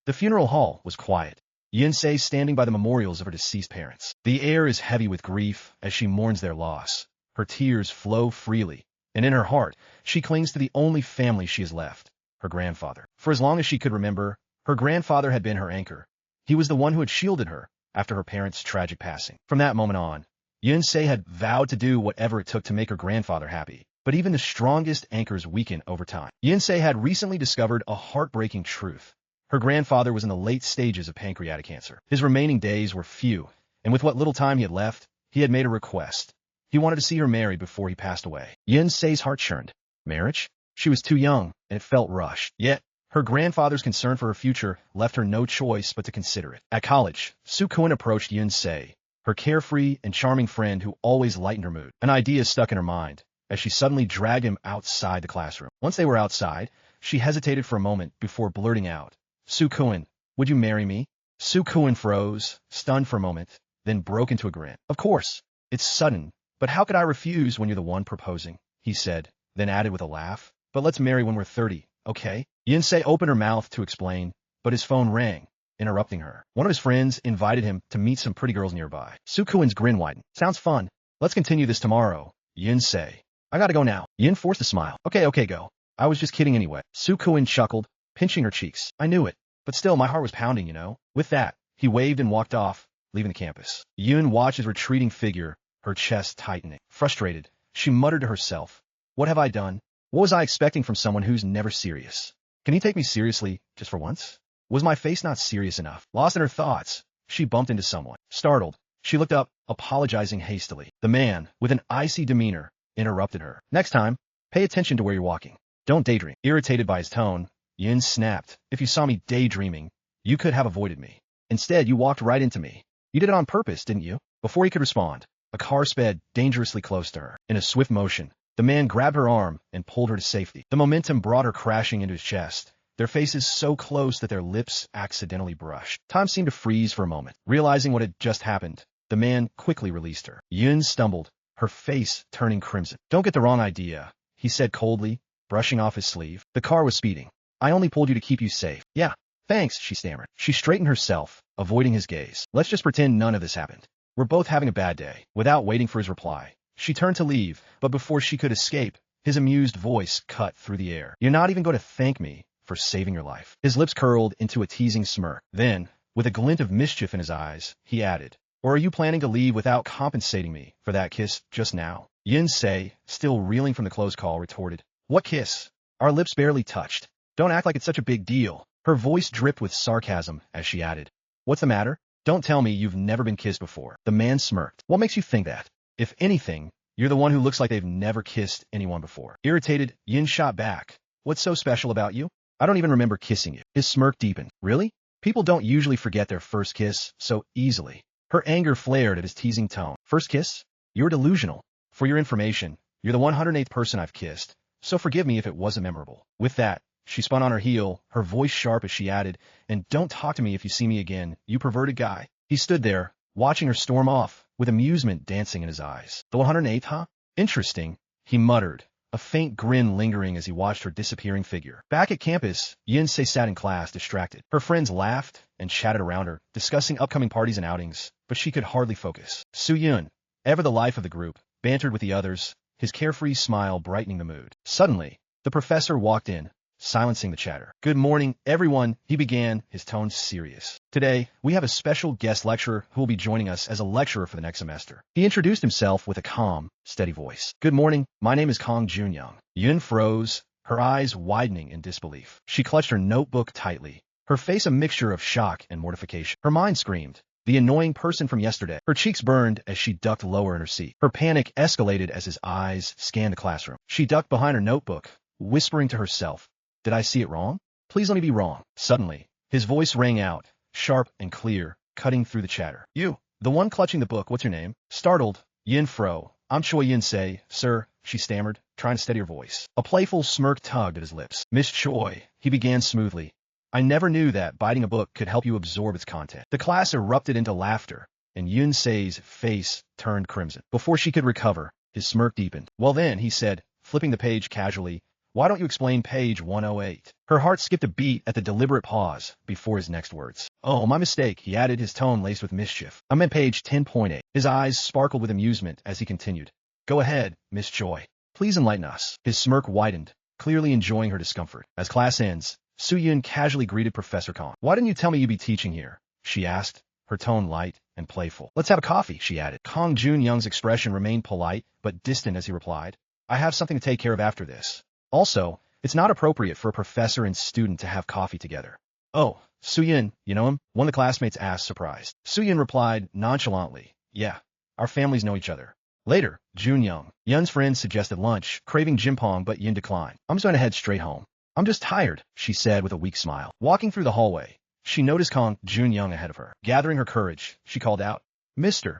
The funeral hall was quiet. Yun-se standing by the memorials of her deceased parents. The air is heavy with grief as she mourns their loss. Her tears flow freely, and in her heart, she clings to the only family she has left, her grandfather. For as long as she could remember, her grandfather had been her anchor. He was the one who had shielded her after her parents' tragic passing. From that moment on, Yun-se had vowed to do whatever it took to make her grandfather happy. But even the strongest anchors weaken over time. Yun-se had recently discovered a heartbreaking truth. Her grandfather was in the late stages of pancreatic cancer. His remaining days were few, and with what little time he had left, he had made a request. He wanted to see her married before he passed away. Yun-se's heart churned. Marriage? She was too young, and it felt rushed. Yet, her grandfather's concern for her future left her no choice but to consider it. At college, Soo-kwon approached Yun-se, her carefree and charming friend who always lightened her mood. An idea stuck in her mind as she suddenly dragged him outside the classroom. Once they were outside, she hesitated for a moment before blurting out, "Soo-kwon, would you marry me?" Soo-kwon froze, stunned for a moment, then broke into a grin. "Of course. It's sudden, but how could I refuse when you're the one proposing?" he said, then added with a laugh, "But let's marry when we're 30, okay?" Yun-se opened her mouth to explain, but his phone rang, interrupting her. One of his friends invited him to meet some pretty girls nearby. Soo-kwon's grin widened. "Sounds fun. Let's continue this tomorrow." Yun-se, "I gotta go now." Yin forced a smile. Okay, go. I was just kidding anyway." Soo-kwon chuckled, pinching her cheeks. "I knew it, but still my heart was pounding, you know." With that, he waved and walked off, leaving the campus. Yun watched his retreating figure, her chest tightening. Frustrated, she muttered to herself, "What have I done? What was I expecting from someone who's never serious? Can he take me seriously, just for once? Was my face not serious enough?" Lost in her thoughts, she bumped into someone. Startled, she looked up, apologizing hastily. The man, with an icy demeanor, interrupted her. "Next time, pay attention to where you're walking. Don't daydream." Irritated by his tone, Yin snapped, "If you saw me daydreaming, you could have avoided me. Instead, you walked right into me. You did it on purpose, didn't you?" Before he could respond, a car sped dangerously close to her. In a swift motion, the man grabbed her arm and pulled her to safety. The momentum brought her crashing into his chest, their faces so close that their lips accidentally brushed. Time seemed to freeze for a moment. Realizing what had just happened, the man quickly released her. Yun stumbled, her face turning crimson. "Don't get the wrong idea," he said coldly, brushing off his sleeve. "The car was speeding. I only pulled you to keep you safe." "Yeah, thanks," she stammered. She straightened herself, avoiding his gaze. "Let's just pretend none of this happened. We're both having a bad day." Without waiting for his reply, she turned to leave, but before she could escape, his amused voice cut through the air. "You're not even going to thank me for saving your life." His lips curled into a teasing smirk. Then, with a glint of mischief in his eyes, he added, "Or are you planning to leave without compensating me for that kiss just now?" Yun-se, still reeling from the close call, retorted, "What kiss? Our lips barely touched. Don't act like it's such a big deal." Her voice dripped with sarcasm as she added, "What's the matter? Don't tell me you've never been kissed before." The man smirked. "What makes you think that? If anything, you're the one who looks like they've never kissed anyone before." Irritated, Yin shot back, "What's so special about you? I don't even remember kissing you." His smirk deepened. "Really? People don't usually forget their first kiss so easily." Her anger flared at his teasing tone. "First kiss? You're delusional. For your information, you're the 108th person I've kissed, so forgive me if it wasn't memorable." With that, she spun on her heel, her voice sharp as she added, "And don't talk to me if you see me again, you perverted guy." He stood there, watching her storm off, with amusement dancing in his eyes. "The 108th, huh? Interesting," he muttered, a faint grin lingering as he watched her disappearing figure. Back at campus, Yin-se sat in class, distracted. Her friends laughed and chatted around her, discussing upcoming parties and outings, but she could hardly focus. Soo-yun, ever the life of the group, bantered with the others, his carefree smile brightening the mood. Suddenly, the professor walked in, silencing the chatter. "Good morning, everyone," he began, his tone serious. "Today, we have a special guest lecturer who will be joining us as a lecturer for the next semester." He introduced himself with a calm, steady voice. "Good morning, my name is Kong Junyoung." Yun froze, her eyes widening in disbelief. She clutched her notebook tightly, her face a mixture of shock and mortification. Her mind screamed, "The annoying person from yesterday." Her cheeks burned as she ducked lower in her seat. Her panic escalated as his eyes scanned the classroom. She ducked behind her notebook, whispering to herself, "Did I see it wrong? Please let me be wrong." Suddenly, his voice rang out, sharp and clear, cutting through the chatter. "You, the one clutching the book, what's your name?" Startled, Yin fro. "I'm Choi Yoon Seol, sir," she stammered, trying to steady her voice. A playful smirk tugged at his lips. "Miss Choi," he began smoothly, "I never knew that biting a book could help you absorb its content." The class erupted into laughter, and Yun-se's face turned crimson. Before she could recover, his smirk deepened. "Well then," he said, flipping the page casually, Why don't you explain page 108? Her heart skipped a beat at the deliberate pause before his next words. Oh, my mistake, he added, his tone laced with mischief. I meant page 10.8. His eyes sparkled with amusement as he continued. Go ahead, Miss Choi. Please enlighten us. His smirk widened, clearly enjoying her discomfort. As class ends, Soo-Yoon casually greeted Professor Kong. Why didn't you tell me you'd be teaching here? She asked, her tone light and playful. Let's have a coffee, she added. Kong Jun-young's expression remained polite but distant as he replied. I have something to take care of after this. Also, it's not appropriate for a professor and student to have coffee together. Oh, Soo-Yoon, you know him? One of the classmates asked, surprised. Soo-Yoon replied nonchalantly, yeah, our families know each other. Later, Jun-young, Yun's friend, suggested lunch, craving jimpong, but Yun declined. I'm just going to head straight home. I'm just tired, she said with a weak smile. Walking through the hallway, she noticed Kong Jun-young ahead of her. Gathering her courage, she called out, Mr.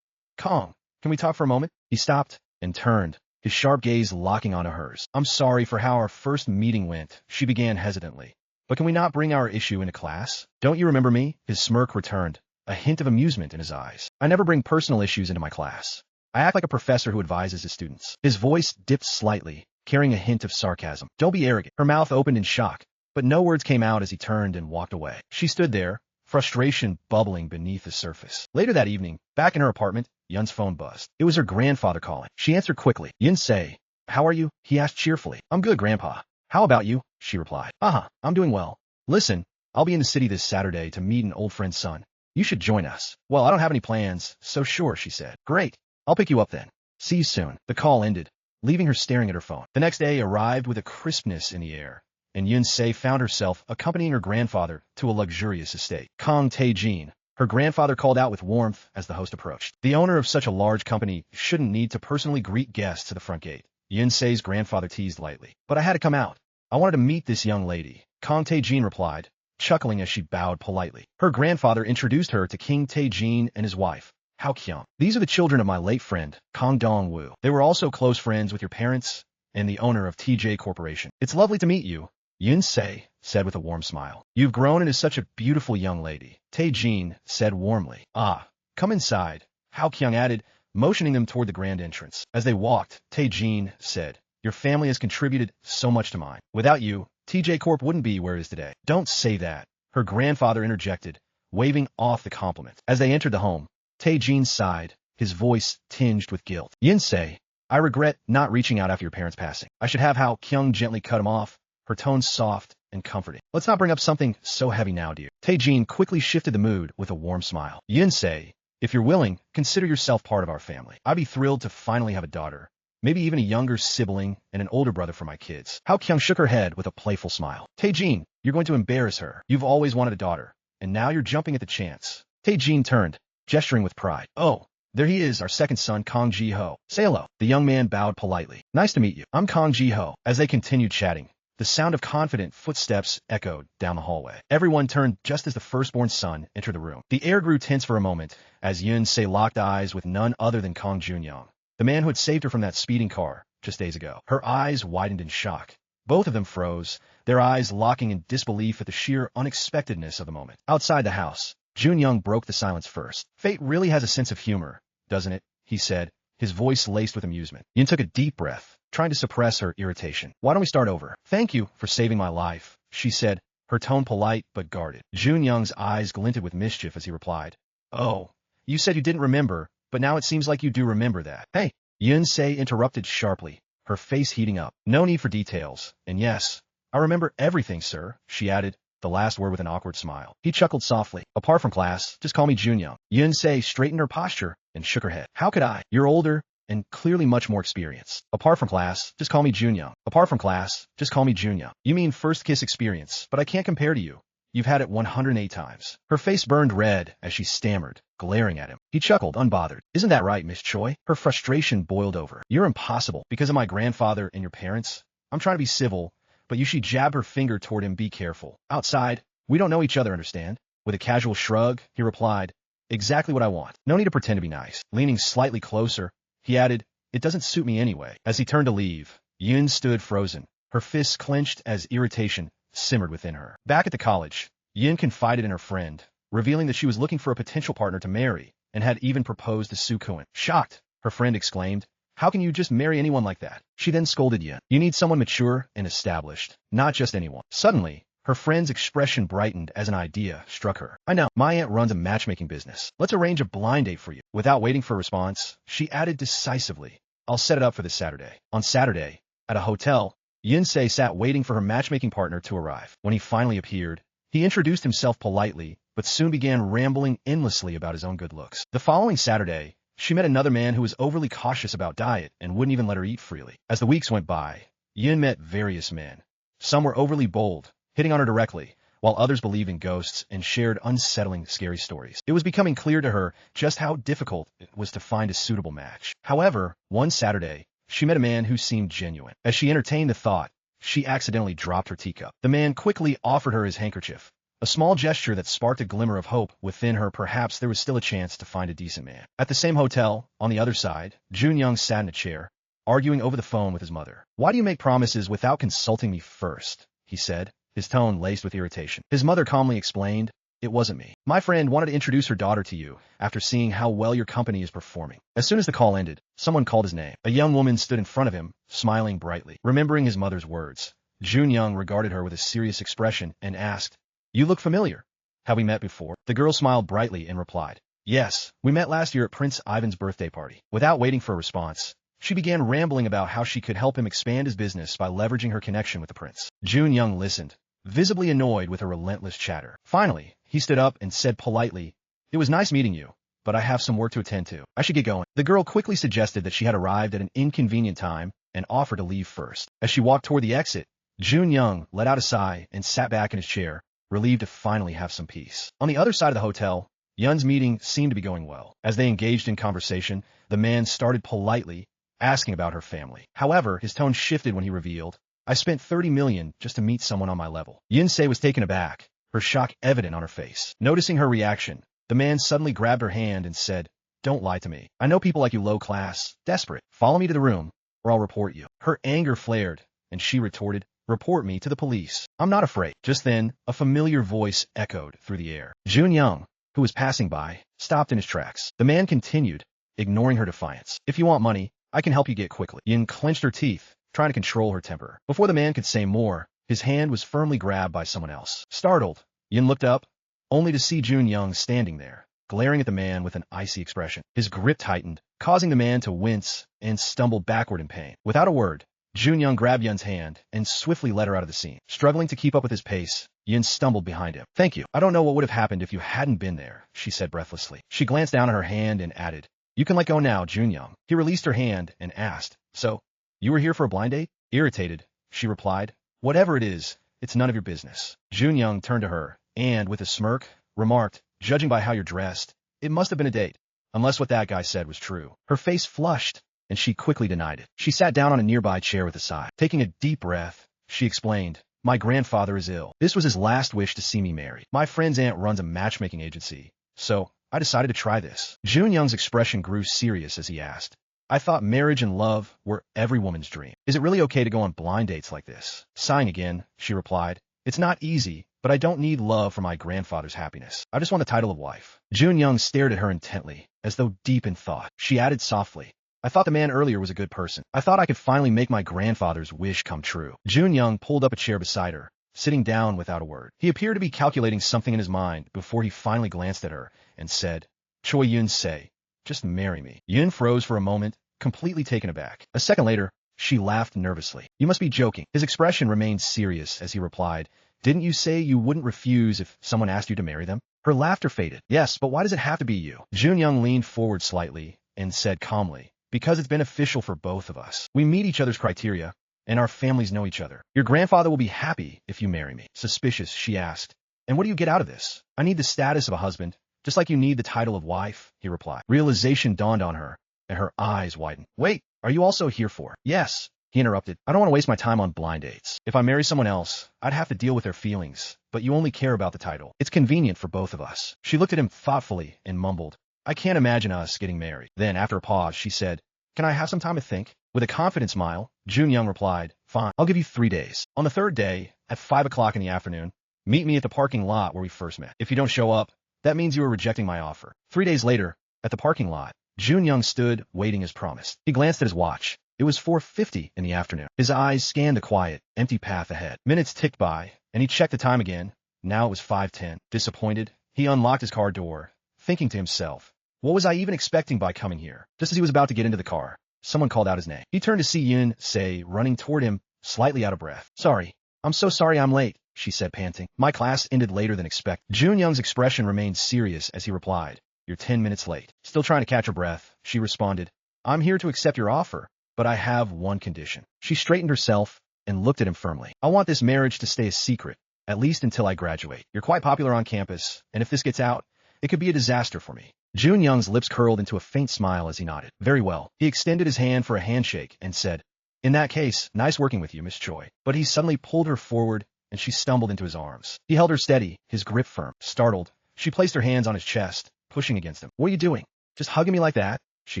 Kong, can we talk for a moment? He stopped and turned, his sharp gaze locking onto hers. I'm sorry for how our first meeting went, she began hesitantly. But can we not bring our issue into class? Don't you remember me? His smirk returned, a hint of amusement in his eyes. I never bring personal issues into my class. I act like a professor who advises his students. His voice dipped slightly, carrying a hint of sarcasm. Don't be arrogant. Her mouth opened in shock, but no words came out as he turned and walked away. She stood there, frustration bubbling beneath the surface. Later that evening, back in her apartment, Yun's phone buzzed. It was her grandfather calling. She answered quickly. Yun-se, how are you? He asked cheerfully. I'm good, Grandpa. How about you? She replied. I'm doing well. Listen, I'll be in the city this Saturday to meet an old friend's son. You should join us. Well, I don't have any plans, so sure, she said. Great. I'll pick you up then. See you soon. The call ended, leaving her staring at her phone. The next day arrived with a crispness in the air, and Yun-se found herself accompanying her grandfather to a luxurious estate. Kong Tae-jin, her grandfather, called out with warmth as the host approached. The owner of such a large company shouldn't need to personally greet guests to the front gate. Yun-se's grandfather teased lightly. But I had to come out. I wanted to meet this young lady, Kong Tae-jin replied, chuckling as she bowed politely. Her grandfather introduced her to King Tae-jin and his wife, Hao Kyung. These are the children of my late friend, Kong Dong-woo. They were also close friends with your parents and the owner of TJ Corporation. It's lovely to meet you, Yun-se said with a warm smile. You've grown into such a beautiful young lady, Tae-jin said warmly. Come inside, Hao Kyung added, motioning them toward the grand entrance. As they walked, Tae-jin said, your family has contributed so much to mine. Without you, TJ Corp wouldn't be where it is today. Don't say that, her grandfather interjected, waving off the compliment. As they entered the home, Tae-jin sighed, his voice tinged with guilt. Yun-se, I regret not reaching out after your parents' passing. I should have. Hao Kyung gently cut him off, her tone soft and comforting. Let's not bring up something so heavy now, dear. Tae-jin quickly shifted the mood with a warm smile. Yun-se, if you're willing, consider yourself part of our family. I'd be thrilled to finally have a daughter, maybe even a younger sibling and an older brother for my kids. Hao Kyung shook her head with a playful smile. Tae-jin, you're going to embarrass her. You've always wanted a daughter, and now you're jumping at the chance. Tae-jin turned, gesturing with pride. Oh, there he is, our second son, Kong Ji-ho. Say hello. The young man bowed politely. Nice to meet you. I'm Kong Ji-ho. As they continued chatting, the sound of confident footsteps echoed down the hallway. Everyone turned just as the firstborn son entered the room. The air grew tense for a moment as Yun-se locked eyes with none other than Kong Jun-young, the man who had saved her from that speeding car just days ago. Her eyes widened in shock. Both of them froze, their eyes locking in disbelief at the sheer unexpectedness of the moment. Outside the house, Jun-young broke the silence first. Fate really has a sense of humor, doesn't it? He said, his voice laced with amusement. Yun took a deep breath, trying to suppress her irritation. Why don't we start over? Thank you for saving my life, she said, her tone polite but guarded. Jun-young's eyes glinted with mischief as he replied. Oh, you said you didn't remember, but now it seems like you do remember that. Hey, Yun-se interrupted sharply, her face heating up. No need for details. And yes, I remember everything, sir, she added, the last word with an awkward smile. He chuckled softly. Apart from class, just call me Jun-young. Yun-se straightened her posture and shook her head. How could I? You're older and clearly much more experienced. Apart from class, just call me Jun-young. Apart from class, just call me Jun-young. You mean first kiss experience, but I can't compare to you. You've had it 108 times. Her face burned red as she stammered, glaring at him. He chuckled, unbothered. Isn't that right, Miss Choi? Her frustration boiled over. You're impossible. Because of my grandfather and your parents? I'm trying to be civil, but she jabbed her finger toward him. Be careful. Outside, we don't know each other, understand? With a casual shrug, he replied, exactly what I want. No need to pretend to be nice. Leaning slightly closer, he added, it doesn't suit me anyway. As he turned to leave, Yun stood frozen, her fists clenched as irritation simmered within her. Back at the college, Yun confided in her friend, revealing that she was looking for a potential partner to marry and had even proposed to Soo-Kun. Shocked, her friend exclaimed, How can you just marry anyone like that? She then scolded Yin. You need someone mature and established, not just anyone. Suddenly, her friend's expression brightened as an idea struck her. I know, my aunt runs a matchmaking business. Let's arrange a blind date for you. Without waiting for a response, she added decisively, I'll set it up for this Saturday. On Saturday, at a hotel, Yin-se sat waiting for her matchmaking partner to arrive. When he finally appeared, he introduced himself politely, but soon began rambling endlessly about his own good looks. The following Saturday, she met another man who was overly cautious about diet and wouldn't even let her eat freely. As the weeks went by, Yin met various men. Some were overly bold, hitting on her directly, while others believed in ghosts and shared unsettling, scary stories. It was becoming clear to her just how difficult it was to find a suitable match. However, one Saturday, she met a man who seemed genuine. As she entertained the thought, she accidentally dropped her teacup. The man quickly offered her his handkerchief, a small gesture that sparked a glimmer of hope within her. Perhaps there was still a chance to find a decent man. At the same hotel, on the other side, Jun-young sat in a chair, arguing over the phone with his mother. Why do you make promises without consulting me first? He said, his tone laced with irritation. His mother calmly explained, it wasn't me. My friend wanted to introduce her daughter to you after seeing how well your company is performing. As soon as the call ended, someone called his name. A young woman stood in front of him, smiling brightly. Remembering his mother's words, Jun-young regarded her with a serious expression and asked, You look familiar. Have we met before? The girl smiled brightly and replied, Yes, we met last year at Prince Ivan's birthday party. Without waiting for a response, she began rambling about how she could help him expand his business by leveraging her connection with the prince. Jun-young listened, visibly annoyed with her relentless chatter. Finally, he stood up and said politely, It was nice meeting you, but I have some work to attend to. I should get going. The girl quickly suggested that she had arrived at an inconvenient time and offered to leave first. As she walked toward the exit, Jun-young let out a sigh and sat back in his chair, relieved to finally have some peace. On the other side of the hotel, Yun's meeting seemed to be going well. As they engaged in conversation, the man started politely, asking about her family. However, his tone shifted when he revealed, I spent 30 million just to meet someone on my level. Yin-se was taken aback, her shock evident on her face. Noticing her reaction, the man suddenly grabbed her hand and said, Don't lie to me. I know people like you low class, desperate. Follow me to the room, or I'll report you. Her anger flared, and she retorted, Report me to the police. I'm not afraid. Just then, a familiar voice echoed through the air. Jun-young, who was passing by, stopped in his tracks. The man continued, ignoring her defiance. If you want money, I can help you get quickly. Yin clenched her teeth, trying to control her temper. Before the man could say more, his hand was firmly grabbed by someone else. Startled, Yin looked up, only to see Jun-young standing there, glaring at the man with an icy expression. His grip tightened, causing the man to wince and stumble backward in pain. Without a word, Jun-young grabbed Yun's hand and swiftly led her out of the scene. Struggling to keep up with his pace, Yin stumbled behind him. Thank you. I don't know what would have happened if you hadn't been there, she said breathlessly. She glanced down at her hand and added, You can let go now, Jun-young. He released her hand and asked, So, you were here for a blind date? Irritated, she replied, Whatever it is, it's none of your business. Jun-young turned to her and, with a smirk, remarked, Judging by how you're dressed, it must have been a date, unless what that guy said was true. Her face flushed, and she quickly denied it. She sat down on a nearby chair with a sigh. Taking a deep breath, she explained, My grandfather is ill. This was his last wish to see me married. My friend's aunt runs a matchmaking agency, so I decided to try this. Jun-young's expression grew serious as he asked, I thought marriage and love were every woman's dream. Is it really okay to go on blind dates like this? Sighing again, she replied, It's not easy, but I don't need love for my grandfather's happiness. I just want the title of wife. Jun-young stared at her intently, as though deep in thought. She added softly, I thought the man earlier was a good person. I thought I could finally make my grandfather's wish come true. Jun-young pulled up a chair beside her, sitting down without a word. He appeared to be calculating something in his mind before he finally glanced at her and said, Choi Yoon Seol, just marry me. Yin froze for a moment, completely taken aback. A second later, she laughed nervously. You must be joking. His expression remained serious as he replied, Didn't you say you wouldn't refuse if someone asked you to marry them? Her laughter faded. Yes, but why does it have to be you? Jun-young leaned forward slightly and said calmly, Because it's beneficial for both of us. We meet each other's criteria, and our families know each other. Your grandfather will be happy if you marry me. Suspicious, she asked, And what do you get out of this? I need the status of a husband, just like you need the title of wife, he replied. Realization dawned on her, and her eyes widened. Wait, are you also here for? Yes, he interrupted. I don't want to waste my time on blind dates. If I marry someone else, I'd have to deal with their feelings, but you only care about the title. It's convenient for both of us. She looked at him thoughtfully and mumbled, I can't imagine us getting married. Then, after a pause, she said, Can I have some time to think? With a confident smile, Jun-young replied, Fine, I'll give you 3 days. On the third day, at 5 o'clock in the afternoon, meet me at the parking lot where we first met. If you don't show up, that means you are rejecting my offer. 3 days later, at the parking lot, Jun Young stood, waiting as promised. He glanced at his watch. It was 4:50 in the afternoon. His eyes scanned the quiet, empty path ahead. Minutes ticked by, and he checked the time again. Now it was 5:10. Disappointed, he unlocked his car door, thinking to himself, what was I even expecting by coming here? Just as he was about to get into the car, someone called out his name. He turned to see Yoon Seol running toward him, slightly out of breath. Sorry. I'm so sorry I'm late, she said, panting. My class ended later than expected. Jun Young's expression remained serious as he replied, You're 10 minutes late. Still trying to catch her breath, she responded, I'm here to accept your offer, but I have one condition. She straightened herself and looked at him firmly. I want this marriage to stay a secret, at least until I graduate. You're quite popular on campus, and if this gets out, it could be a disaster for me. Jun Young's lips curled into a faint smile as he nodded. Very well. He extended his hand for a handshake and said, In that case, nice working with you, Miss Choi. But he suddenly pulled her forward, and she stumbled into his arms. He held her steady, his grip firm. Startled, she placed her hands on his chest, pushing against him. What are you doing? Just hugging me like that? She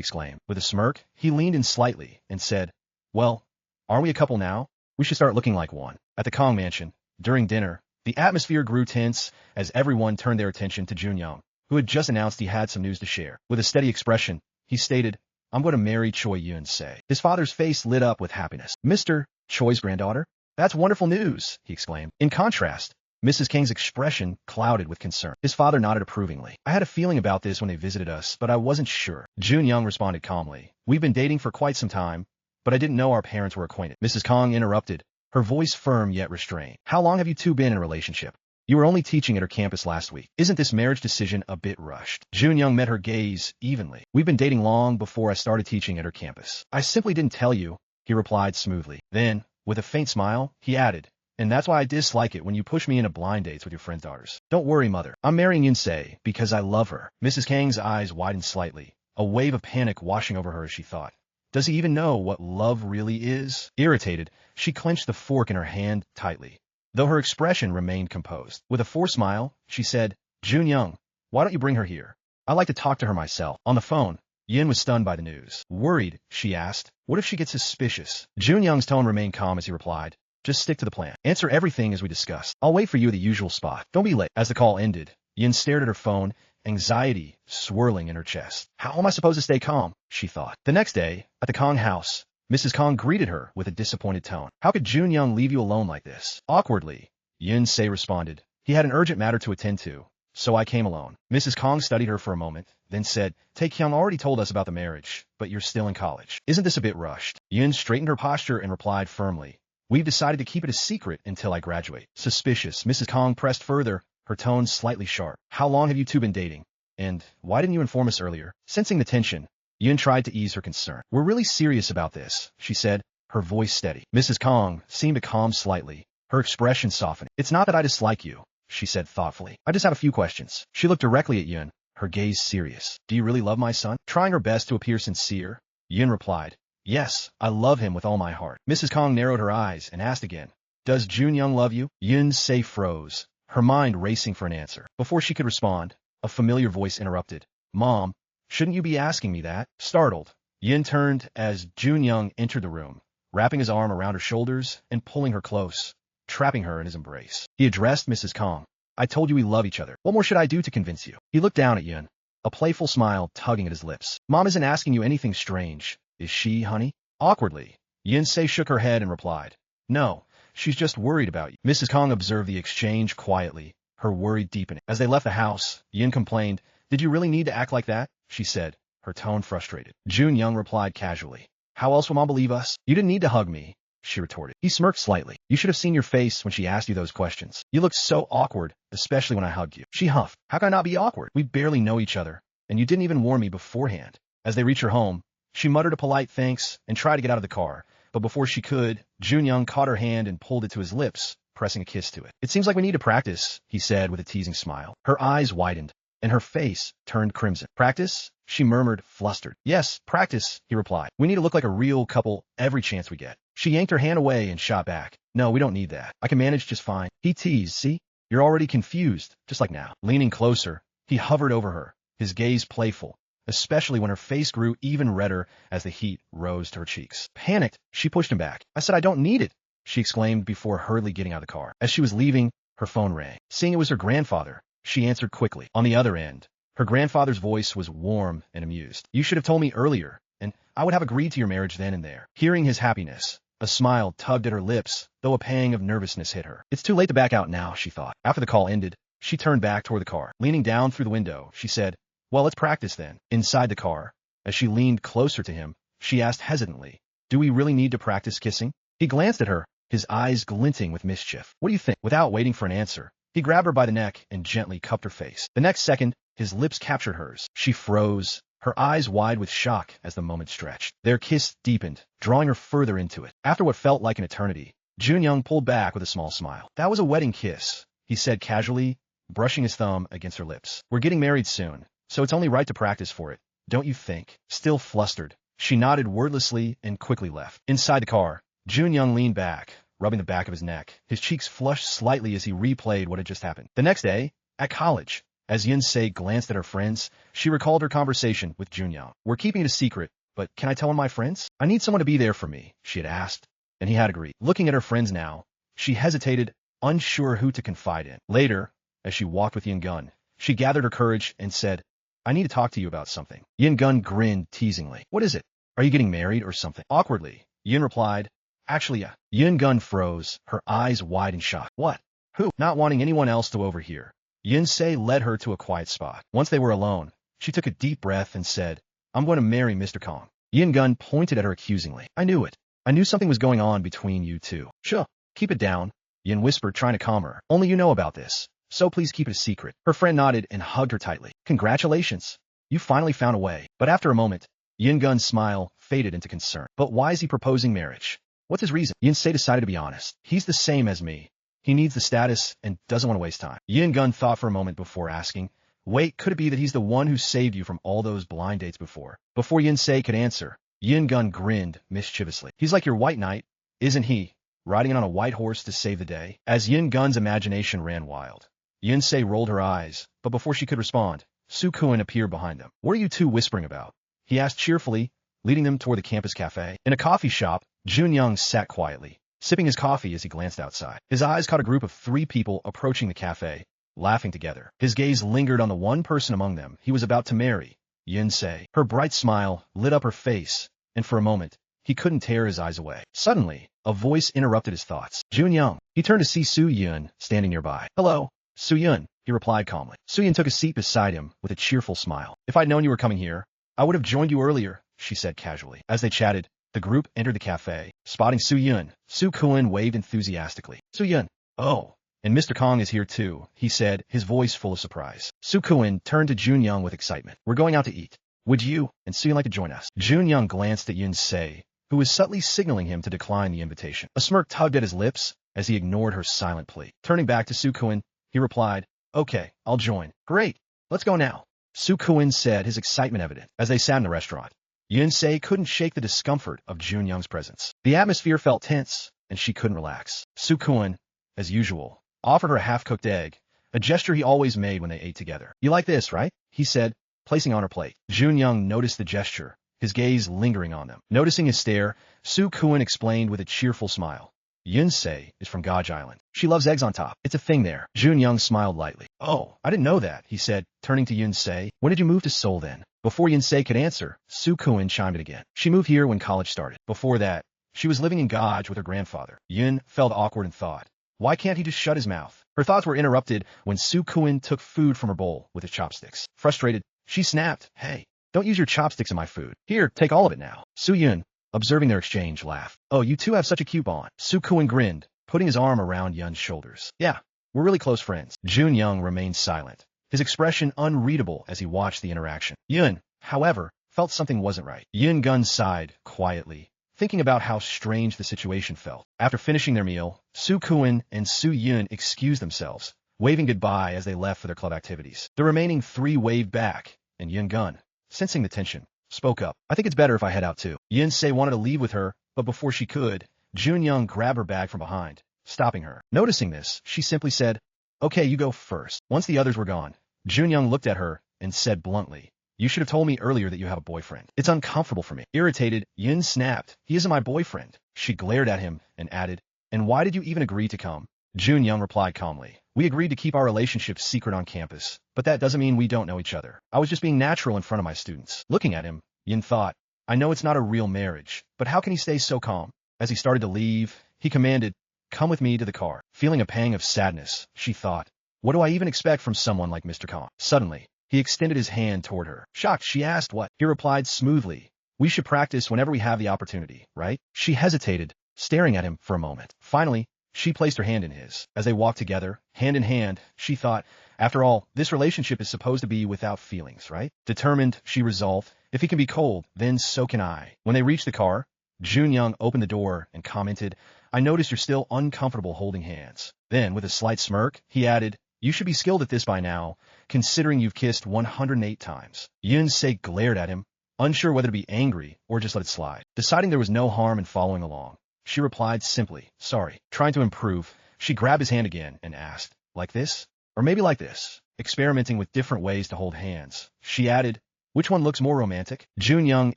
exclaimed. With a smirk, he leaned in slightly and said, Well, aren't we a couple now? We should start looking like one. At the Kong mansion, during dinner, the atmosphere grew tense as everyone turned their attention to Jun Young, who had just announced he had some news to share. With a steady expression, he stated, I'm going to marry Choi Yoon Seol. His father's face lit up with happiness. Mr. Choi's granddaughter? That's wonderful news, he exclaimed. In contrast, Mrs. King's expression clouded with concern. His father nodded approvingly. I had a feeling about this when they visited us, but I wasn't sure. Jun Young responded calmly. We've been dating for quite some time, but I didn't know our parents were acquainted. Mrs. Kong interrupted, her voice firm yet restrained. How long have you two been in a relationship? You were only teaching at her campus last week. Isn't this marriage decision a bit rushed? Jun Young met her gaze evenly. We've been dating long before I started teaching at her campus. I simply didn't tell you, he replied smoothly. Then, with a faint smile, he added, And that's why I dislike it when you push me into blind dates with your friends' daughters. Don't worry, mother. I'm marrying Yoon Seol because I love her. Mrs. Kang's eyes widened slightly, a wave of panic washing over her as she thought. Does he even know what love really is? Irritated, she clenched the fork in her hand tightly, though her expression remained composed. With a forced smile, she said, Jun Young, why don't you bring her here? I'd like to talk to her myself. On the phone, Yin was stunned by the news. Worried, she asked, what if she gets suspicious? Jun Young's tone remained calm as he replied, just stick to the plan. Answer everything as we discussed. I'll wait for you at the usual spot. Don't be late. As the call ended, Yin stared at her phone, anxiety swirling in her chest. How am I supposed to stay calm? She thought. The next day, at the Kong house, Mrs. Kong greeted her with a disappointed tone. How could Jun Young leave you alone like this? Awkwardly, Yoon Seol responded. He had an urgent matter to attend to, so I came alone. Mrs. Kong studied her for a moment, then said, Tae-kyung already told us about the marriage, but you're still in college. Isn't this a bit rushed? Yoon straightened her posture and replied firmly, We've decided to keep it a secret until I graduate. Suspicious, Mrs. Kong pressed further, her tone slightly sharp. How long have you two been dating? And why didn't you inform us earlier? Sensing the tension, Yoon tried to ease her concern. We're really serious about this, she said, her voice steady. Mrs. Kong seemed to calm slightly, her expression softening. It's not that I dislike you, she said thoughtfully. I just have a few questions. She looked directly at Yoon, her gaze serious. Do you really love my son? Trying her best to appear sincere, Yoon replied, Yes, I love him with all my heart. Mrs. Kong narrowed her eyes and asked again, Does Jun Young love you? Yoon Seol froze, her mind racing for an answer. Before she could respond, a familiar voice interrupted. Mom, shouldn't you be asking me that? Startled, Yoon turned as Jun Young entered the room, wrapping his arm around her shoulders and pulling her close, trapping her in his embrace. He addressed Mrs. Kong. I told you we love each other. What more should I do to convince you? He looked down at Yoon, a playful smile tugging at his lips. Mom isn't asking you anything strange, is she, honey? Awkwardly, Yoon Seol shook her head and replied, No, she's just worried about you. Mrs. Kong observed the exchange quietly, her worry deepening. As they left the house, Yoon complained, Did you really need to act like that? She said, her tone frustrated. Jun Young replied casually, How else will Mom believe us? You didn't need to hug me, she retorted. He smirked slightly. You should have seen your face when she asked you those questions. You looked so awkward, especially when I hugged you. She huffed. How can I not be awkward? We barely know each other, and you didn't even warn me beforehand. As they reached her home, she muttered a polite thanks and tried to get out of the car, but before she could, Jun Young caught her hand and pulled it to his lips, pressing a kiss to it. It seems like we need to practice, he said with a teasing smile. Her eyes widened, and her face turned crimson. Practice? She murmured, flustered. Yes, practice, he replied. We need to look like a real couple every chance we get. She yanked her hand away and shot back. No, we don't need that. I can manage just fine. He teased, see? You're already confused, just like now. Leaning closer, he hovered over her, his gaze playful, especially when her face grew even redder as the heat rose to her cheeks. Panicked, she pushed him back. I said I don't need it, she exclaimed before hurriedly getting out of the car. As she was leaving, her phone rang. Seeing it was her grandfather, she answered quickly. On the other end, Her grandfather's voice was warm and amused. You should have told me earlier, and I would have agreed to your marriage then and there. Hearing his happiness, a smile tugged at her lips, though a pang of nervousness hit her. It's too late to back out now, she thought. After the call ended, she turned back toward the car. Leaning down through the window, she said, well, let's practice then. Inside the car, as she leaned closer to him, she asked hesitantly, do we really need to practice kissing? He glanced at her, his eyes glinting with mischief. What do you think? Without waiting for an answer, he grabbed her by the neck and gently cupped her face. The next second, his lips captured hers. She froze, her eyes wide with shock as the moment stretched. Their kiss deepened, drawing her further into it. After what felt like an eternity, Jun-young pulled back with a small smile. That was a wedding kiss, he said casually, brushing his thumb against her lips. We're getting married soon, so it's only right to practice for it, don't you think? Still flustered, she nodded wordlessly and quickly left. Inside the car, Jun-young leaned back, rubbing the back of his neck. His cheeks flushed slightly as he replayed what had just happened. The next day, at college, as Yoon-se glanced at her friends, she recalled her conversation with Jun-young. We're keeping it a secret, but can I tell one of my friends? I need someone to be there for me, she had asked, and he had agreed. Looking at her friends now, she hesitated, unsure who to confide in. Later, as she walked with Yin-gun, she gathered her courage and said, I need to talk to you about something. Yin-gun grinned teasingly. What is it? Are you getting married or something? Awkwardly, Yin replied, actually, yeah. Yin-gun froze, her eyes wide in shock. What? Who? Not wanting anyone else to overhear, Yoon-se led her to a quiet spot. Once they were alone, she took a deep breath and said, I'm going to marry Mr. Kong. Yin-gun pointed at her accusingly. I knew it. I knew something was going on between you two. Sure, keep it down, Yin whispered, trying to calm her. Only you know about this, so please keep it a secret. Her friend nodded and hugged her tightly. Congratulations. You finally found a way. But after a moment, Yin-gun's smile faded into concern. But why is he proposing marriage? What's his reason? Yin-se decided to be honest. He's the same as me. He needs the status and doesn't want to waste time. Yin-gun thought for a moment before asking, wait, could it be that he's the one who saved you from all those blind dates before? Before Yin-se could answer, Yin-gun grinned mischievously. He's like your white knight, isn't he? Riding on a white horse to save the day? As Yin-gun's imagination ran wild, Yin-se rolled her eyes, but before she could respond, Su-kun appeared behind them. What are you two whispering about? He asked cheerfully, leading them toward the campus cafe. In a coffee shop, Jun-young sat quietly, sipping his coffee as he glanced outside. His eyes caught a group of 3 people approaching the cafe, laughing together. His gaze lingered on the one person among them he was about to marry, Yoon-se. Her bright smile lit up her face, and for a moment, he couldn't tear his eyes away. Suddenly, a voice interrupted his thoughts. Jun-young. He turned to see Su-yoon standing nearby. Hello, Su-yoon, he replied calmly. Su-yoon took a seat beside him with a cheerful smile. If I'd known you were coming here, I would have joined you earlier, she said casually. As they chatted, the group entered the cafe. Spotting Su-yoon, Su-kun waved enthusiastically. Su-yoon. Oh, and Mr. Kong is here too, he said, his voice full of surprise. Su-kun turned to Jun-young with excitement. We're going out to eat. Would you and Su-yoon like to join us? Jun-young glanced at Yoon-se, who was subtly signaling him to decline the invitation. A smirk tugged at his lips as he ignored her silent plea. Turning back to Su-kun, he replied, okay, I'll join. Great, let's go now, Su-kun said, his excitement evident. As they sat in the restaurant, Yoon-se couldn't shake the discomfort of Jun-young's presence. The atmosphere felt tense, and she couldn't relax. Su-kun, as usual, offered her a half-cooked egg, a gesture he always made when they ate together. You like this, right? He said, placing on her plate. Jun-young noticed the gesture, his gaze lingering on them. Noticing his stare, Su-kun explained with a cheerful smile. Yoon-se is from Gaj Island. She loves eggs on top. It's a thing there. Jun-young smiled lightly. Oh, I didn't know that, he said, turning to Yoon-se. When did you move to Seoul then? Before Yoon-se could answer, Su-kun chimed in again. She moved here when college started. Before that, she was living in Gaj with her grandfather. Yoon felt awkward and thought, why can't he just shut his mouth? Her thoughts were interrupted when Su-kun took food from her bowl with his chopsticks. Frustrated, she snapped, hey, don't use your chopsticks in my food. Here, take all of it now. Su-yoon, observing their exchange, laughed. Oh, you two have such a cute bond. Su-kun grinned, putting his arm around Yun's shoulders. Yeah, we're really close friends. Jun-young remained silent, his expression unreadable as he watched the interaction. Yun, however, felt something wasn't right. Yin-gun sighed quietly, thinking about how strange the situation felt. After finishing their meal, Su-kun and Su-yun excused themselves, waving goodbye as they left for their club activities. The remaining 3 waved back, and Yin-gun, sensing the tension, spoke up. I think it's better if I head out too. Yin-se wanted to leave with her, but before she could, Jun-young grabbed her bag from behind, stopping her. Noticing this, she simply said, okay, you go first. Once the others were gone, Jun-young looked at her and said bluntly, you should have told me earlier that you have a boyfriend. It's uncomfortable for me. Irritated, Yin snapped, he isn't my boyfriend. She glared at him and added, and why did you even agree to come? Jun-young replied calmly, We agreed to keep our relationship secret on campus, but that doesn't mean we don't know each other. I was just being natural in front of my students. Looking at him, Yin thought, I know it's not a real marriage, but how can he stay so calm? As he started to leave, he commanded, come with me to the car. Feeling a pang of sadness, she thought, what do I even expect from someone like Mr. Kong? Suddenly, he extended his hand toward her. Shocked, she asked what? He replied smoothly, we should practice whenever we have the opportunity, right? She hesitated, staring at him for a moment. Finally, she placed her hand in his. As they walked together, hand in hand, she thought, after all, this relationship is supposed to be without feelings, right? Determined, she resolved, if he can be cold, then so can I. When they reached the car, Junyoung opened the door and commented, I notice you're still uncomfortable holding hands. Then, with a slight smirk, he added, you should be skilled at this by now, considering you've kissed 108 times. Yoon Se glared at him, unsure whether to be angry or just let it slide. Deciding there was no harm in following along, she replied simply, sorry. Trying to improve, she grabbed his hand again and asked, like this? Or maybe like this? Experimenting with different ways to hold hands, she added, which one looks more romantic? Junyoung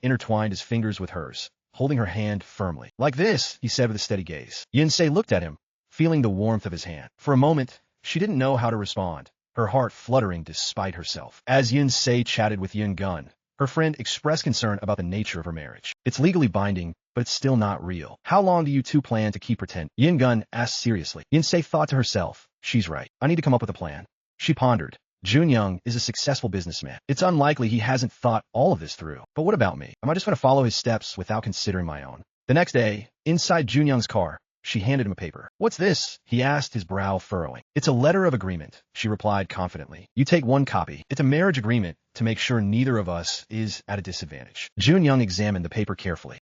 intertwined his fingers with hers, holding her hand firmly. Like this, he said with a steady gaze. Yoon Se looked at him, feeling the warmth of his hand. For a moment, she didn't know how to respond, her heart fluttering despite herself. As Yoon Se chatted with Yoon Gun, her friend expressed concern about the nature of her marriage. It's legally binding, but it's still not real. How long do you two plan to keep pretend? Yoon Gun asked seriously. Yoon Se thought to herself, she's right. I need to come up with a plan. She pondered. Junyoung is a successful businessman. It's unlikely he hasn't thought all of this through. But what about me? Am I just going to follow his steps without considering my own? The next day, inside Junyoung's car, she handed him a paper. What's this? He asked, his brow furrowing. It's a letter of agreement, she replied confidently. You take one copy. It's a marriage agreement to make sure neither of us is at a disadvantage. Junyoung examined the paper carefully.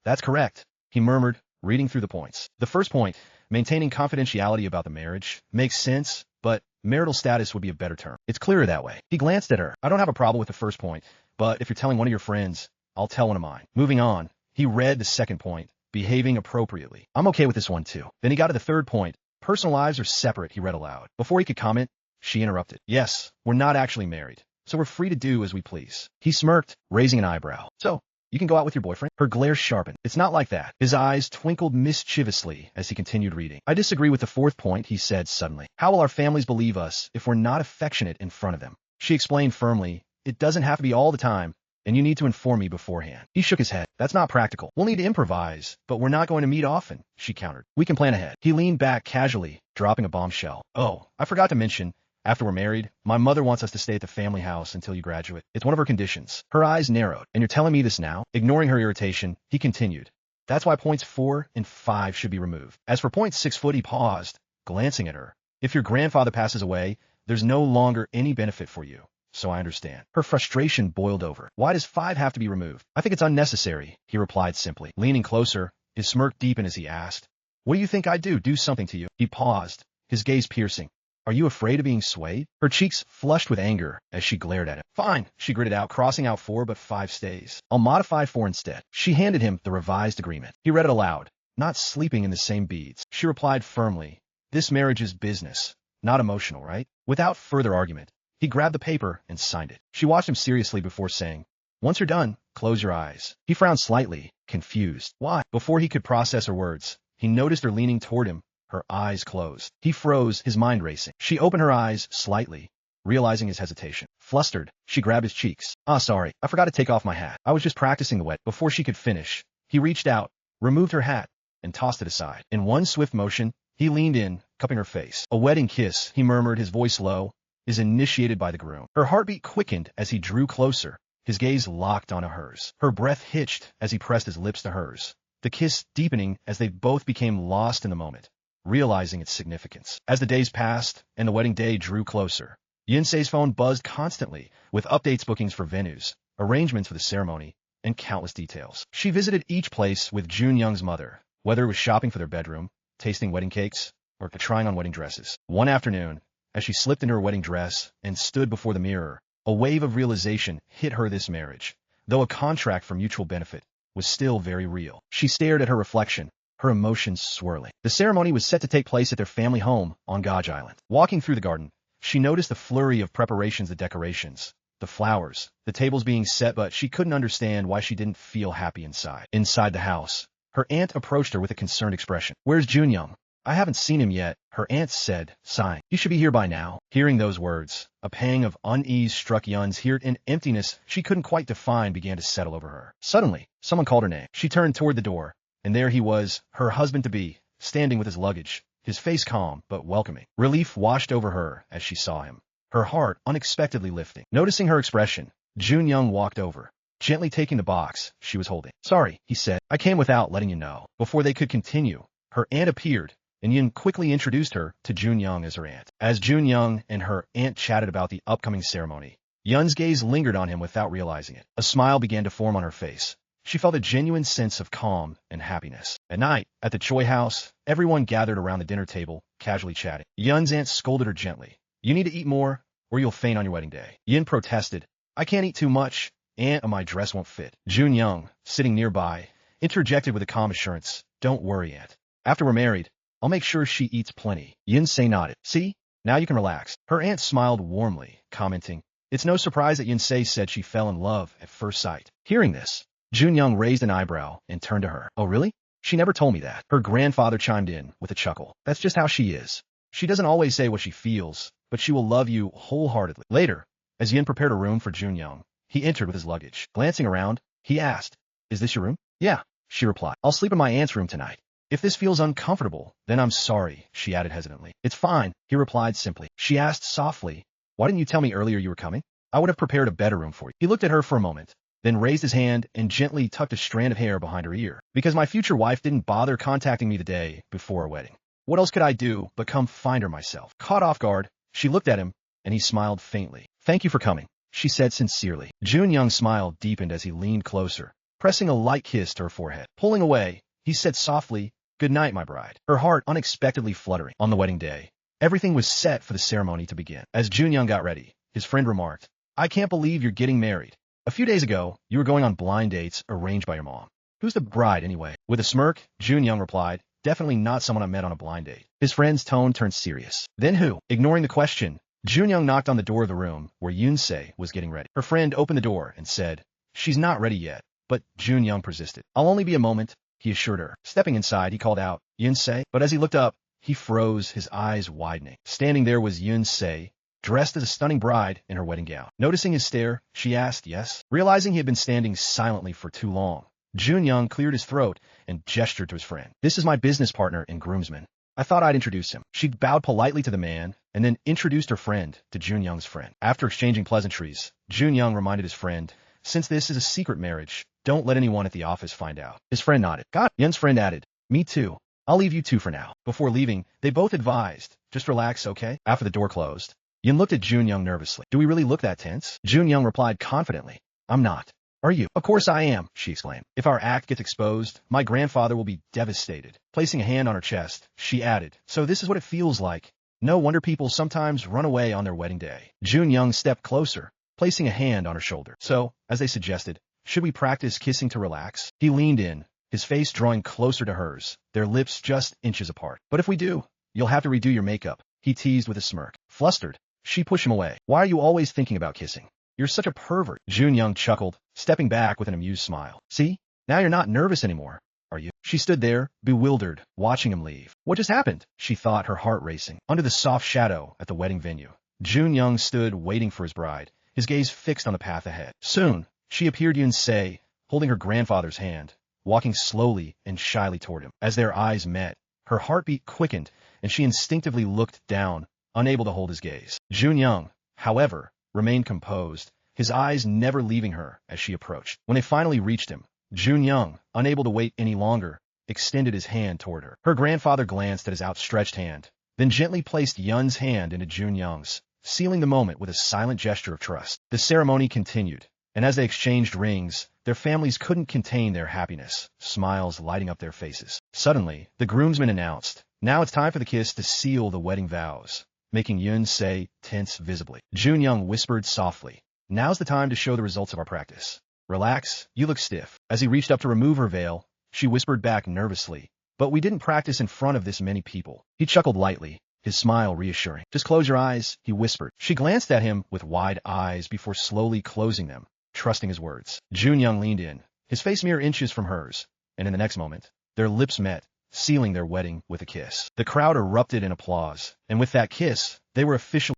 That's correct, he murmured, reading through the points. The first point, maintaining confidentiality about the marriage, makes sense, but marital status would be a better term. It's clearer that way. He glanced at her. I don't have a problem with the first point, but if you're telling one of your friends, I'll tell one of mine. Moving on, he read the second point, behaving appropriately. I'm okay with this one too. Then he got to the third point. Personal lives are separate, he read aloud. Before he could comment, she interrupted. Yes, we're not actually married, so we're free to do as we please. He smirked, raising an eyebrow. So, you can go out with your boyfriend? Her glare sharpened. It's not like that. His eyes twinkled mischievously as he continued reading. I disagree with the fourth point, he said suddenly. How will our families believe us if we're not affectionate in front of them? She explained firmly, it doesn't have to be all the time, and you need to inform me beforehand. He shook his head. That's not practical. We'll need to improvise, but we're not going to meet often, she countered. We can plan ahead. He leaned back casually, dropping a bombshell. Oh, I forgot to mention, after we're married, my mother wants us to stay at the family house until you graduate. It's one of her conditions. Her eyes narrowed. And you're telling me this now? Ignoring her irritation, he continued. That's why points 4 and 5 should be removed. As for point 6 foot, he paused, glancing at her. If your grandfather passes away, there's no longer any benefit for you. So I understand. Her frustration boiled over. Why does 5 have to be removed? I think it's unnecessary, he replied simply. Leaning closer, his smirk deepened as he asked, what do you think I'd do? Do something to you? He paused, his gaze piercing. Are you afraid of being swayed? Her cheeks flushed with anger as she glared at him. Fine, she gritted out, crossing out 4 but 5 stays. I'll modify 4 instead. She handed him the revised agreement. He read it aloud, not sleeping in the same beads. She replied firmly, this marriage is business, not emotional, right? Without further argument, he grabbed the paper and signed it. She watched him seriously before saying, once you're done, close your eyes. He frowned slightly, confused. Why? Before he could process her words, he noticed her leaning toward him, her eyes closed. He froze, his mind racing. She opened her eyes slightly, realizing his hesitation. Flustered, she grabbed his cheeks. Sorry, I forgot to take off my hat. I was just practicing the wet. Before she could finish, he reached out, removed her hat, and tossed it aside. In one swift motion, he leaned in, cupping her face. A wedding kiss, he murmured, his voice low, is initiated by the groom. Her heartbeat quickened as he drew closer, his gaze locked onto hers. Her breath hitched as he pressed his lips to hers, the kiss deepening as they both became lost in the moment, realizing its significance. As the days passed and the wedding day drew closer, Yunse's phone buzzed constantly with updates, bookings for venues, arrangements for the ceremony, and countless details. She visited each place with Junyoung's mother, whether it was shopping for their bedroom, tasting wedding cakes, or trying on wedding dresses. One afternoon, as she slipped into her wedding dress and stood before the mirror, a wave of realization hit her. This marriage, though a contract for mutual benefit, was still very real. She stared at her reflection, her emotions swirling. The ceremony was set to take place at their family home on Gaj Island. Walking through the garden, she noticed the flurry of preparations, the decorations, the flowers, the tables being set, but she couldn't understand why she didn't feel happy inside. Inside the house, her aunt approached her with a concerned expression. Where's Junyoung? I haven't seen him yet, her aunt said, sighing. He should be here by now. Hearing those words, a pang of unease struck Yun's heart, and emptiness she couldn't quite define began to settle over her. Suddenly, someone called her name. She turned toward the door, and there he was, her husband-to-be, standing with his luggage, his face calm but welcoming. Relief washed over her as she saw him, her heart unexpectedly lifting. Noticing her expression, Jun-young walked over, gently taking the box she was holding. Sorry, he said. I came without letting you know. Before they could continue, her aunt appeared, and Yun quickly introduced her to Jun-young as her aunt. As Jun-young and her aunt chatted about the upcoming ceremony, Yun's gaze lingered on him without realizing it. A smile began to form on her face. She felt a genuine sense of calm and happiness. At night, at the Choi house, everyone gathered around the dinner table, casually chatting. Yun's aunt scolded her gently. You need to eat more, or you'll faint on your wedding day. Yun protested. I can't eat too much. Aunt, my dress won't fit. Jun-young, sitting nearby, interjected with a calm assurance. Don't worry, Aunt. After we're married, I'll make sure she eats plenty. Yun-se nodded. See? Now you can relax. Her aunt smiled warmly, commenting, it's no surprise that Yun-se said she fell in love at first sight. Hearing this, Jun-young raised an eyebrow and turned to her. Oh, really? She never told me that. Her grandfather chimed in with a chuckle. That's just how she is. She doesn't always say what she feels, but she will love you wholeheartedly. Later, as Yun prepared a room for Jun-young, he entered with his luggage. Glancing around, he asked, is this your room? Yeah, she replied. I'll sleep in my aunt's room tonight. If this feels uncomfortable, then I'm sorry, she added hesitantly. It's fine, he replied simply. She asked softly, why didn't you tell me earlier you were coming? I would have prepared a better room for you. He looked at her for a moment, then raised his hand and gently tucked a strand of hair behind her ear. Because my future wife didn't bother contacting me the day before our wedding. What else could I do but come find her myself? Caught off guard, she looked at him, and he smiled faintly. Thank you for coming, she said sincerely. Jun-young's smile deepened as he leaned closer, pressing a light kiss to her forehead. Pulling away, he said softly, good night, my bride. Her heart unexpectedly fluttering. On the wedding day, everything was set for the ceremony to begin. As Jun-young got ready, his friend remarked, I can't believe you're getting married. A few days ago, you were going on blind dates arranged by your mom. Who's the bride anyway? With a smirk, Jun-young replied, definitely not someone I met on a blind date. His friend's tone turned serious. Then who? Ignoring the question, Jun-young knocked on the door of the room where Yun-se was getting ready. Her friend opened the door and said, she's not ready yet, but Jun-young persisted. I'll only be a moment, he assured her. Stepping inside, he called out, Yun-se? But as he looked up, he froze, his eyes widening. Standing there was Yun-se, dressed as a stunning bride in her wedding gown. Noticing his stare, she asked, yes? Realizing he had been standing silently for too long, Jun-young cleared his throat and gestured to his friend. This is my business partner and groomsman. I thought I'd introduce him. She bowed politely to the man and then introduced her friend to Jun-young's friend. After exchanging pleasantries, Jun-young reminded his friend, since this is a secret marriage, don't let anyone at the office find out. His friend nodded. Got it. Yun's friend added, me too. I'll leave you two for now. Before leaving, they both advised, just relax, okay? After the door closed, Yun looked at Jun-young nervously. Do we really look that tense? Jun-young replied confidently, I'm not. Are you? Of course I am, she exclaimed. If our act gets exposed, my grandfather will be devastated. Placing a hand on her chest, she added, so this is what it feels like. No wonder people sometimes run away on their wedding day. Jun-young stepped closer, placing a hand on her shoulder. So, as they suggested, should we practice kissing to relax? He leaned in, his face drawing closer to hers, their lips just inches apart. But if we do, you'll have to redo your makeup, he teased with a smirk. Flustered, she pushed him away. Why are you always thinking about kissing? You're such a pervert. Jun-young chuckled, stepping back with an amused smile. See? Now you're not nervous anymore, are you? She stood there, bewildered, watching him leave. What just happened? She thought, her heart racing. Under the soft shadow at the wedding venue, Jun-young stood waiting for his bride, his gaze fixed on the path ahead. Soon, she appeared Yun-se, holding her grandfather's hand, walking slowly and shyly toward him. As their eyes met, her heartbeat quickened, and she instinctively looked down, unable to hold his gaze. Jun-young, however, remained composed, his eyes never leaving her as she approached. When they finally reached him, Jun-young, unable to wait any longer, extended his hand toward her. Her grandfather glanced at his outstretched hand, then gently placed Yun's hand into Jun-young's, sealing the moment with a silent gesture of trust. The ceremony continued, and as they exchanged rings, their families couldn't contain their happiness, smiles lighting up their faces. Suddenly, the groomsman announced, now it's time for the kiss to seal the wedding vows, making Yun-se tense visibly. Jun-young whispered softly, now's the time to show the results of our practice. Relax, you look stiff. As he reached up to remove her veil, she whispered back nervously, but we didn't practice in front of this many people. He chuckled lightly, his smile reassuring. Just close your eyes, he whispered. She glanced at him with wide eyes before slowly closing them, trusting his words. Jun-young leaned in, his face mere inches from hers, and in the next moment, their lips met, sealing their wedding with a kiss. The crowd erupted in applause, and with that kiss, they were officially